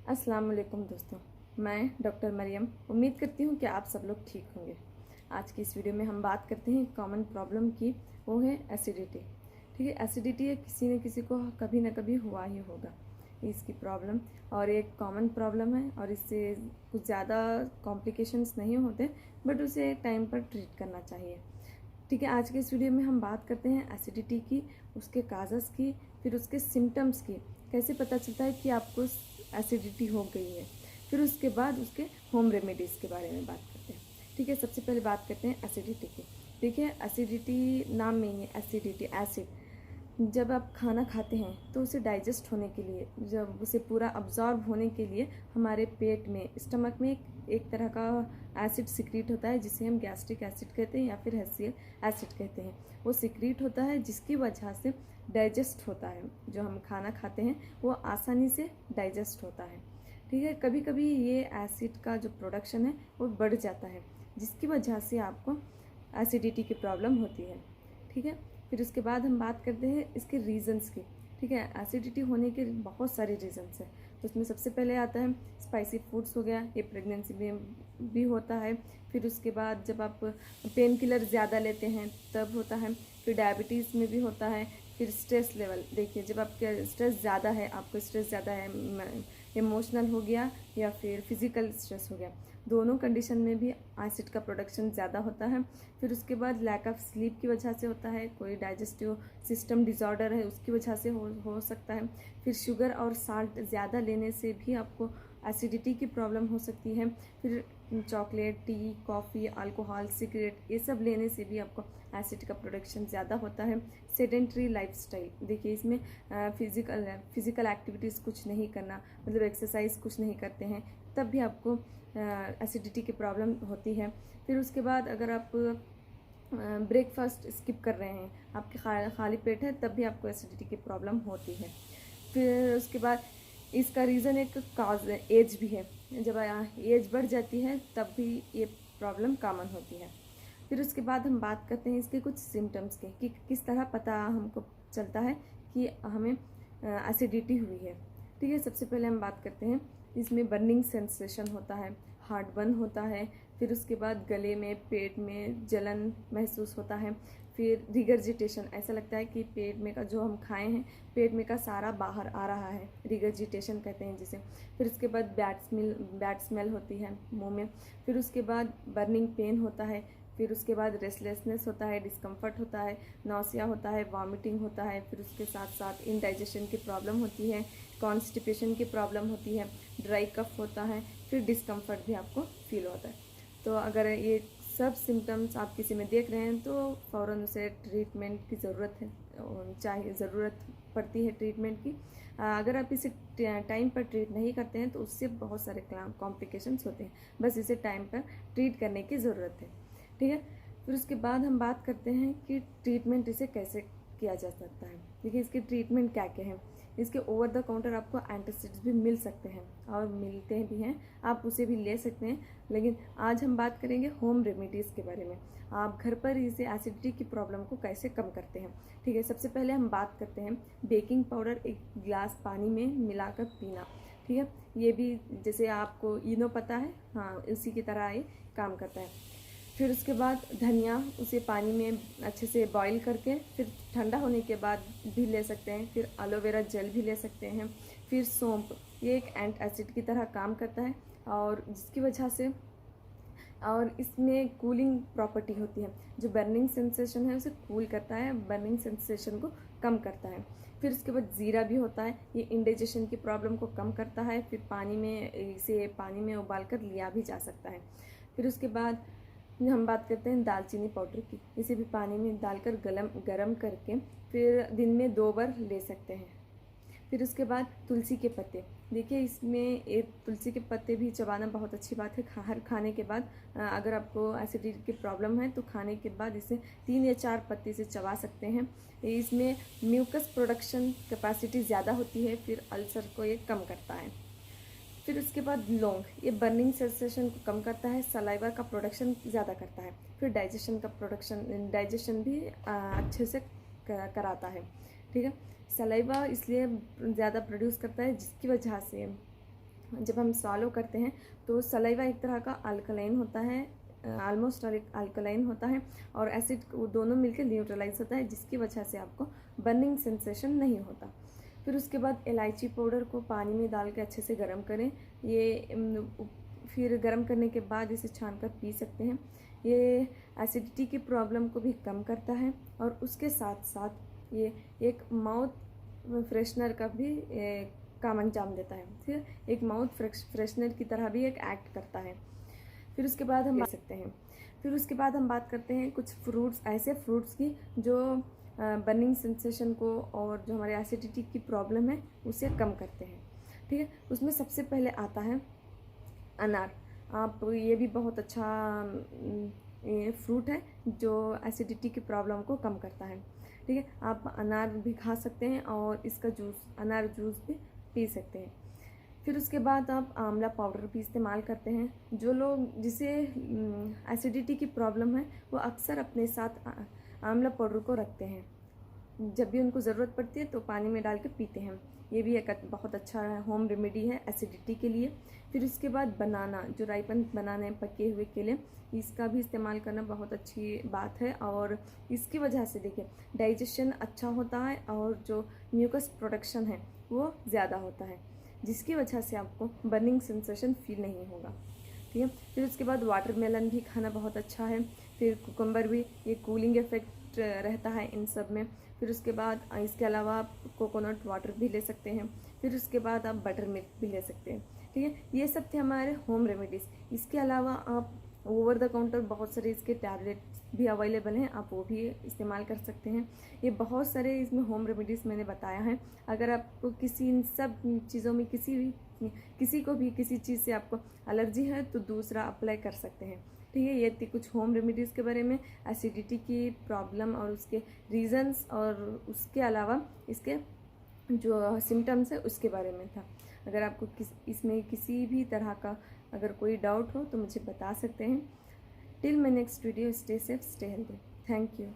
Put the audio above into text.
अस्सलाम वालेकुम दोस्तों, मैं डॉक्टर मरियम उम्मीद करती हूँ कि आप सब लोग ठीक होंगे। आज की इस वीडियो में हम बात करते हैं कॉमन प्रॉब्लम की, वो है एसिडिटी। ठीक है, एसिडिटी है किसी न किसी को कभी ना कभी हुआ ही होगा इसकी प्रॉब्लम, और एक कॉमन प्रॉब्लम है और इससे कुछ ज़्यादा कॉम्प्लिकेशंस नहीं होते, बट उसे टाइम पर ट्रीट करना चाहिए। ठीक है, आज के इस वीडियो में हम बात करते हैं एसिडिटी की, उसके काजेज़ की, फिर उसके सिम्टम्स की, कैसे पता चलता है कि आपको एसिडिटी हो गई है, फिर उसके बाद उसके होम रेमेडीज़ के बारे में बात करते हैं। ठीक है, सबसे पहले बात करते हैं एसिडिटी की। देखिए, एसिडिटी नाम में ही है, एसिडिटी एसिड। जब आप खाना खाते हैं तो उसे डाइजेस्ट होने के लिए, जब उसे पूरा अब्जॉर्ब होने के लिए हमारे पेट में, स्टमक में एक तरह का एसिड सिक्रीट होता है, जिसे हम गैस्ट्रिक एसिड कहते हैं या फिर HCl एसिड कहते हैं। वो सिक्रीट होता है जिसकी वजह से डाइजेस्ट होता है, जो हम खाना खाते हैं वो आसानी से डाइजेस्ट होता है। ठीक है, कभी कभी ये एसिड का जो प्रोडक्शन है वो बढ़ जाता है, जिसकी वजह से आपको एसिडिटी की प्रॉब्लम होती है। ठीक है, फिर उसके बाद हम बात करते हैं इसके रीज़न्स की। ठीक है, एसिडिटी होने के बहुत सारे रीज़न्स हैं, तो उसमें सबसे पहले आता है स्पाइसी फूड्स हो गया, ये प्रेगनेंसी में भी होता है। फिर उसके बाद जब आप पेन किलर ज़्यादा लेते हैं तब होता है। फिर डायबिटीज़ में भी होता है। फिर स्ट्रेस लेवल, देखिए जब आपका स्ट्रेस ज़्यादा है, आपको स्ट्रेस ज़्यादा है, इमोशनल हो गया या फिर फिज़िकल स्ट्रेस हो गया, दोनों कंडीशन में भी एसिड का प्रोडक्शन ज़्यादा होता है। फिर उसके बाद लैक ऑफ स्लीप की वजह से होता है, कोई डाइजेस्टिव सिस्टम डिसऑर्डर है उसकी वजह से हो सकता है। फिर शुगर और साल्ट ज़्यादा लेने से भी आपको एसिडिटी की प्रॉब्लम हो सकती है। फिर chocolate, T, coffee, alcohol, cigarette, ये सब लेने से भी आपको एसिड का प्रोडक्शन ज़्यादा होता है। सेडेंट्री लाइफस्टाइल, देखिए इसमें फिज़िकल एक्टिविटीज़ कुछ नहीं करना, मतलब एक्सरसाइज कुछ नहीं करते हैं, तब भी आपको एसिडिटी की प्रॉब्लम होती है। फिर उसके बाद अगर आप ब्रेकफास्ट स्किप कर रहे हैं, आपके खाली पेट है, तब भी आपको एसिडिटी की प्रॉब्लम होती है। फिर उसके बाद इसका रीज़न एक काज एज भी है, जब एज बढ़ जाती है तब भी ये प्रॉब्लम कॉमन होती है। फिर उसके बाद हम बात करते हैं इसके कुछ सिम्टम्स के, कि किस तरह पता हमको चलता है कि हमें एसिडिटी हुई है। ठीक है, सबसे पहले हम बात करते हैं, इसमें बर्निंग सेंसेशन होता है, हार्ट बर्न होता है। फिर उसके बाद गले में, पेट में जलन महसूस होता है। फिर रिगर्जिटेशन, ऐसा लगता है कि पेट में का जो हम खाए हैं, पेट में का सारा बाहर आ रहा है, रिगर्जिटेशन कहते हैं जिसे। फिर उसके बाद बैड स्मेल होती है मुंह में। फिर उसके बाद बर्निंग पेन होता है। फिर उसके बाद रेस्टलेसनेस होता है, डिस्कम्फर्ट होता है, नौसिया होता है, वॉमिटिंग होता है। फिर उसके साथ साथ इंडाइजेशन की प्रॉब्लम होती है, कॉन्स्टिपेशन की प्रॉब्लम होती है, ड्राई कफ होता है, फिर डिस्कम्फर्ट भी आपको फील होता है। तो अगर ये सब सिम्टम्स आप किसी में देख रहे हैं तो फ़ौरन उसे ट्रीटमेंट की ज़रूरत है, ज़रूरत पड़ती है ट्रीटमेंट की। अगर आप इसे टाइम पर ट्रीट नहीं करते हैं तो उससे बहुत सारे कॉम्प्लिकेशंस होते हैं, बस इसे टाइम पर ट्रीट करने की ज़रूरत है। ठीक है, फिर उसके बाद हम बात करते हैं कि ट्रीटमेंट इसे कैसे किया जा सकता है। देखिए, इसके ट्रीटमेंट क्या क्या हैं। इसके ओवर द काउंटर आपको एंटासिड्स भी मिल सकते हैं और मिलते भी हैं, आप उसे भी ले सकते हैं। लेकिन आज हम बात करेंगे होम रेमेडीज़ के बारे में, आप घर पर इसे एसिडिटी की प्रॉब्लम को कैसे कम करते हैं। ठीक है, सबसे पहले हम बात करते हैं बेकिंग पाउडर एक गिलास पानी में मिलाकर पीना। ठीक है, ये भी जैसे आपको इनो पता है, हाँ उसी की तरह ये काम करता है। फिर उसके बाद धनिया, उसे पानी में अच्छे से बॉईल करके फिर ठंडा होने के बाद भी ले सकते हैं। फिर एलोवेरा जेल भी ले सकते हैं। फिर सौंफ, ये एक एंट एसिड की तरह काम करता है, और जिसकी वजह से, और इसमें कूलिंग प्रॉपर्टी होती है, जो बर्निंग सेंसेशन है उसे कूल करता है, बर्निंग सेंसेशन को कम करता है। फिर उसके बाद ज़ीरा भी होता है, ये इंडाइजेशन की प्रॉब्लम को कम करता है। फिर इसे पानी में उबाल कर लिया भी जा सकता है। फिर उसके बाद हम बात करते हैं दालचीनी पाउडर की, इसे भी पानी में डालकर गरम करके फिर दिन में 2 बार ले सकते हैं। फिर उसके बाद तुलसी के पत्ते, देखिए इसमें एक तुलसी के पत्ते भी चबाना बहुत अच्छी बात है। हर खाने के बाद अगर आपको एसिडिटी की प्रॉब्लम है तो खाने के बाद इसे 3 या 4 पत्ते से चबा सकते हैं। इसमें म्यूकस प्रोडक्शन कैपेसिटी ज़्यादा होती है, फिर अल्सर को ये कम करता है। फिर उसके बाद लौंग, ये बर्निंग सेंसेशन को कम करता है, सलाइवा का प्रोडक्शन ज़्यादा करता है। फिर डाइजेशन भी अच्छे से कराता है। ठीक है, सलाइवा इसलिए ज़्यादा प्रोड्यूस करता है जिसकी वजह से जब हम सॉलो करते हैं तो सलाइवा एक तरह का अल्कलाइन होता है, ऑलमोस्ट अल्कलाइन होता है, और एसिड दोनों मिलकर न्यूट्रलाइज होता है, जिसकी वजह से आपको बर्निंग सेंसेशन नहीं होता। फिर उसके बाद इलायची पाउडर को पानी में डाल के अच्छे से गर्म करें। ये फिर गर्म करने के बाद इसे छान कर पी सकते हैं। ये एसिडिटी की प्रॉब्लम को भी कम करता है, और उसके साथ साथ ये एक माउथ फ्रेशनर का भी काम अंजाम देता है। फिर एक माउथ फ्रेशनर की तरह भी एक एक्ट करता है। फिर उसके बाद हम बात करते हैं कुछ फ्रूट्स, ऐसे फ्रूट्स की जो बर्निंग सेंसेशन को और जो हमारे एसिडिटी की प्रॉब्लम है उसे कम करते हैं। ठीक है, उसमें सबसे पहले आता है अनार। आप ये भी बहुत अच्छा फ्रूट है जो एसिडिटी की प्रॉब्लम को कम करता है। ठीक है, आप अनार भी खा सकते हैं और इसका जूस, अनार जूस भी पी सकते हैं। फिर उसके बाद आप आंवला पाउडर भी इस्तेमाल करते हैं। जो लोग जिसे एसिडिटी की प्रॉब्लम है वो अक्सर अपने साथ आंवला पाउडर को रखते हैं, जब भी उनको ज़रूरत पड़ती है तो पानी में डाल के पीते हैं। ये भी एक बहुत अच्छा होम रेमेडी है एसिडिटी के लिए। फिर उसके बाद बनाना, जो राइपन बनाना है, पके हुए केले, इसका भी इस्तेमाल करना बहुत अच्छी बात है, और इसकी वजह से देखिए डाइजेशन अच्छा होता है और जो म्यूकस प्रोडक्शन है वो ज़्यादा होता है, जिसकी वजह से आपको बर्निंग सेंसेशन फील नहीं होगा। ठीक है, फिर उसके बाद वाटरमेलन भी खाना बहुत अच्छा है। फिर कुकुम्बर भी, ये कूलिंग इफेक्ट रहता है इन सब में। फिर उसके बाद इसके अलावा आप कोकोनट वाटर भी ले सकते हैं। फिर उसके बाद आप बटर मिल्क भी ले सकते हैं। ठीक है, ये सब थे हमारे होम रेमेडीज़। इसके अलावा आप ओवर द काउंटर बहुत सारे इसके टैबलेट्स भी अवेलेबल हैं, आप वो भी इस्तेमाल कर सकते हैं। ये बहुत सारे इसमें होम रेमेडीज़ मैंने बताया है। अगर आपको किसी इन सब चीज़ों में किसी को भी किसी चीज़ से आपको एलर्जी है तो दूसरा अप्लाई कर सकते हैं। ठीक है, ये थी कुछ होम रेमेडीज़ के बारे में, एसिडिटी की प्रॉब्लम और उसके रीज़न्स, और उसके अलावा इसके जो सिम्टम्स है उसके बारे में था। अगर आपको इसमें किसी भी तरह का अगर कोई डाउट हो तो मुझे बता सकते हैं। Till my next video, stay safe, stay healthy. Thank you.